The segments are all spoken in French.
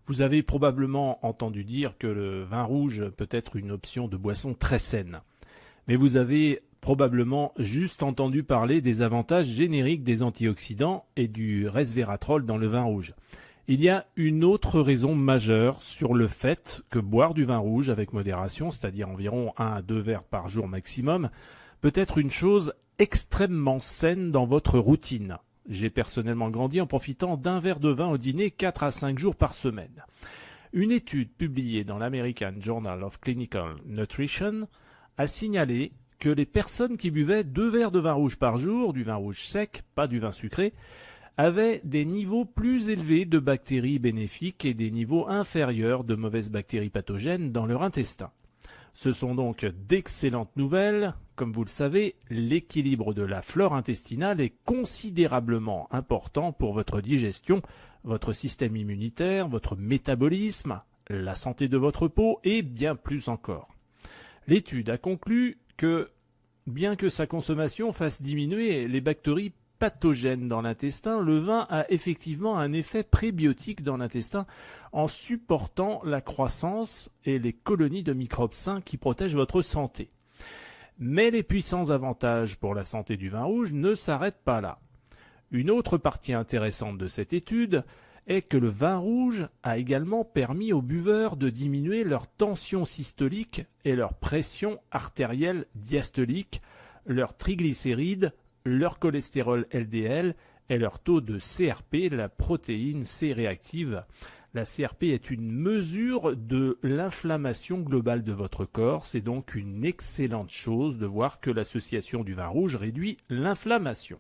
Vous avez probablement entendu dire que le vin rouge peut être une option de boisson très saine. Mais vous avez probablement juste entendu parler des avantages génériques des antioxydants et du resveratrol dans le vin rouge. Il y a une autre raison majeure sur le fait que boire du vin rouge avec modération, c'est-à-dire environ 1 à 2 verres par jour maximum, peut être une chose extrêmement saine dans votre routine. J'ai personnellement grandi en profitant d'un verre de vin au dîner 4 à 5 jours par semaine. Une étude publiée dans l'American Journal of Clinical Nutrition a signalé que les personnes qui buvaient 2 verres de vin rouge par jour, du vin rouge sec, pas du vin sucré, avaient des niveaux plus élevés de bactéries bénéfiques et des niveaux inférieurs de mauvaises bactéries pathogènes dans leur intestin. Ce sont donc d'excellentes nouvelles. Comme vous le savez, l'équilibre de la flore intestinale est considérablement important pour votre digestion, votre système immunitaire, votre métabolisme, la santé de votre peau et bien plus encore. L'étude a conclu que, bien que sa consommation fasse diminuer les bactéries pathogènes dans l'intestin, le vin a effectivement un effet prébiotique dans l'intestin en supportant la croissance et les colonies de microbes sains qui protègent votre santé. Mais les puissants avantages pour la santé du vin rouge ne s'arrêtent pas là. Une autre partie intéressante de cette étude est que le vin rouge a également permis aux buveurs de diminuer leur tension systolique et leur pression artérielle diastolique, leurs triglycérides, leur cholestérol LDL et leur taux de CRP, la protéine C-réactive. La CRP est une mesure de l'inflammation globale de votre corps. C'est donc une excellente chose de voir que l'association du vin rouge réduit l'inflammation.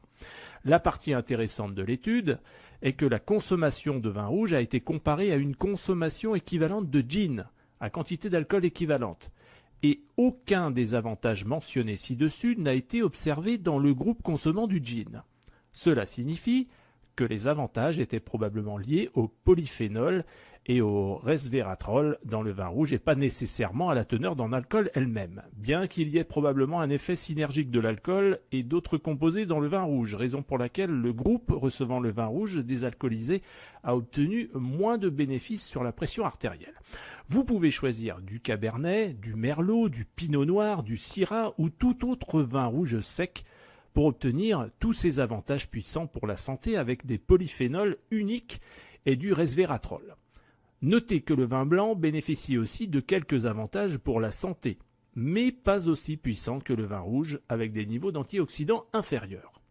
La partie intéressante de l'étude est que la consommation de vin rouge a été comparée à une consommation équivalente de gin, à quantité d'alcool équivalente. Et aucun des avantages mentionnés ci-dessus n'a été observé dans le groupe consommant du gin. Cela signifie que les avantages étaient probablement liés au polyphénol et au resveratrol dans le vin rouge et pas nécessairement à la teneur dans l'alcool elle-même, bien qu'il y ait probablement un effet synergique de l'alcool et d'autres composés dans le vin rouge, raison pour laquelle le groupe recevant le vin rouge désalcoolisé a obtenu moins de bénéfices sur la pression artérielle. Vous pouvez choisir du cabernet, du merlot, du pinot noir, du syrah ou tout autre vin rouge sec pour obtenir tous ces avantages puissants pour la santé avec des polyphénols uniques et du resveratrol. Notez que le vin blanc bénéficie aussi de quelques avantages pour la santé, mais pas aussi puissants que le vin rouge avec des niveaux d'antioxydants inférieurs.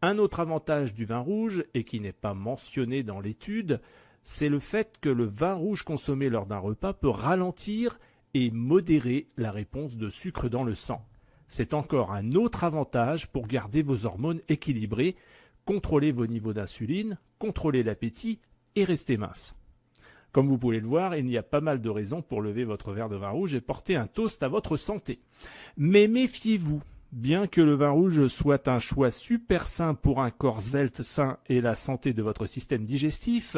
Un autre avantage du vin rouge, et qui n'est pas mentionné dans l'étude, c'est le fait que le vin rouge consommé lors d'un repas peut ralentir et modérer la réponse de sucre dans le sang. C'est encore un autre avantage pour garder vos hormones équilibrées, contrôler vos niveaux d'insuline, contrôler l'appétit et rester mince. Comme vous pouvez le voir, il y a pas mal de raisons pour lever votre verre de vin rouge et porter un toast à votre santé. Mais méfiez-vous, bien que le vin rouge soit un choix super sain pour un corps svelte sain et la santé de votre système digestif,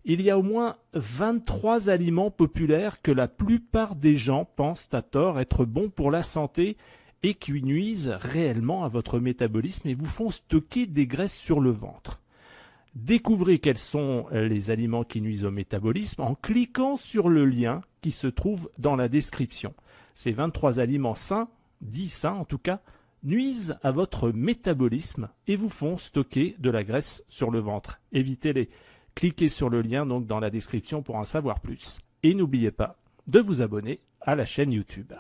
il y a au moins 23 aliments populaires que la plupart des gens pensent à tort être bons pour la santé et qui nuisent réellement à votre métabolisme et vous font stocker des graisses sur le ventre. Découvrez quels sont les aliments qui nuisent au métabolisme en cliquant sur le lien qui se trouve dans la description. Ces 23 aliments sains, dits sains en tout cas, nuisent à votre métabolisme et vous font stocker de la graisse sur le ventre. Évitez-les. Cliquez sur le lien donc dans la description pour en savoir plus. Et n'oubliez pas de vous abonner à la chaîne YouTube.